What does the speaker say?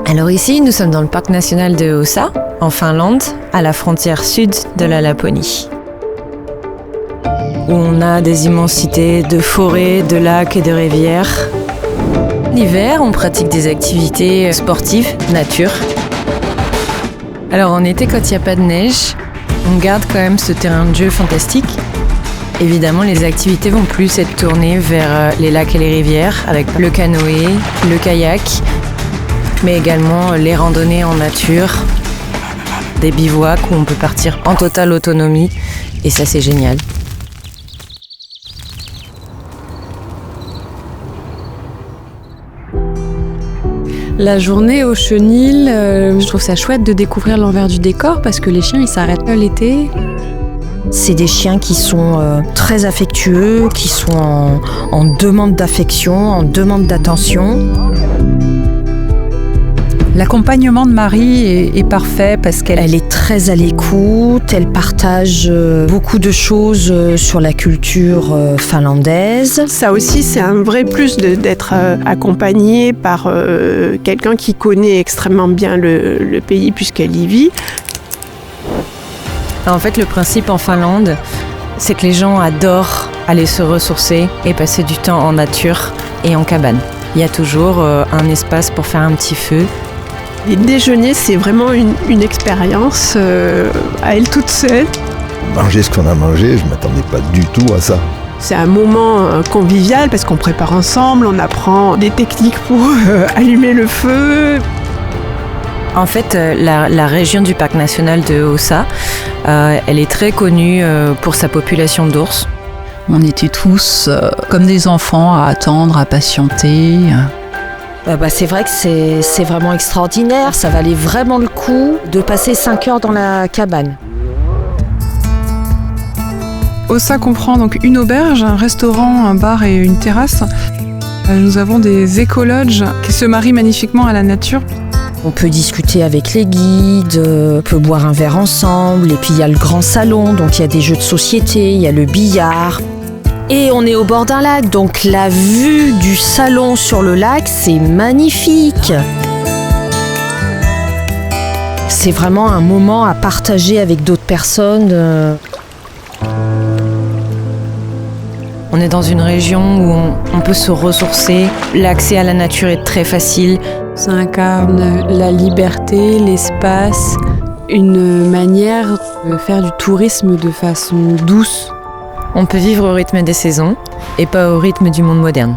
Alors ici, nous sommes dans le parc national de Haussa, en Finlande, à la frontière sud de la Laponie, où on a des immensités de forêts, de lacs et de rivières. L'hiver, on pratique des activités sportives, nature. Alors en été, quand il n'y a pas de neige, on garde quand même ce terrain de jeu fantastique. Évidemment, les activités vont plus être tournées vers les lacs et les rivières, avec le canoë, le kayak, mais également les randonnées en nature, des bivouacs où on peut partir en totale autonomie, et ça c'est génial. La journée au chenil, je trouve ça chouette de découvrir l'envers du décor parce que les chiens ils s'arrêtent l'été. C'est des chiens qui sont très affectueux, qui sont en demande d'affection, en demande d'attention. L'accompagnement de Marie est parfait parce qu'elle est très à l'écoute, elle partage beaucoup de choses sur la culture finlandaise. Ça aussi, c'est un vrai plus d'être accompagnée par quelqu'un qui connaît extrêmement bien le pays puisqu'elle y vit. En fait, le principe en Finlande, c'est que les gens adorent aller se ressourcer et passer du temps en nature et en cabane. Il y a toujours un espace pour faire un petit feu. Les déjeuners, c'est vraiment une expérience à elle toute seule. Manger ce qu'on a mangé, je ne m'attendais pas du tout à ça. C'est un moment convivial parce qu'on prépare ensemble, on apprend des techniques pour allumer le feu. En fait, la région du parc national de Haussa, elle est très connue pour sa population d'ours. On était tous comme des enfants à attendre, à patienter. C'est vrai que c'est vraiment extraordinaire, ça valait vraiment le coup de passer 5 heures dans la cabane. Haussa comprend donc une auberge, un restaurant, un bar et une terrasse. Nous avons des écologes qui se marient magnifiquement à la nature. On peut discuter avec les guides, on peut boire un verre ensemble, et puis il y a le grand salon, donc il y a des jeux de société, il y a le billard. Et on est au bord d'un lac, donc la vue du salon sur le lac, c'est magnifique. C'est vraiment un moment à partager avec d'autres personnes. On est dans une région où on peut se ressourcer. L'accès à la nature est très facile. Ça incarne la liberté, l'espace, une manière de faire du tourisme de façon douce. On peut vivre au rythme des saisons et pas au rythme du monde moderne.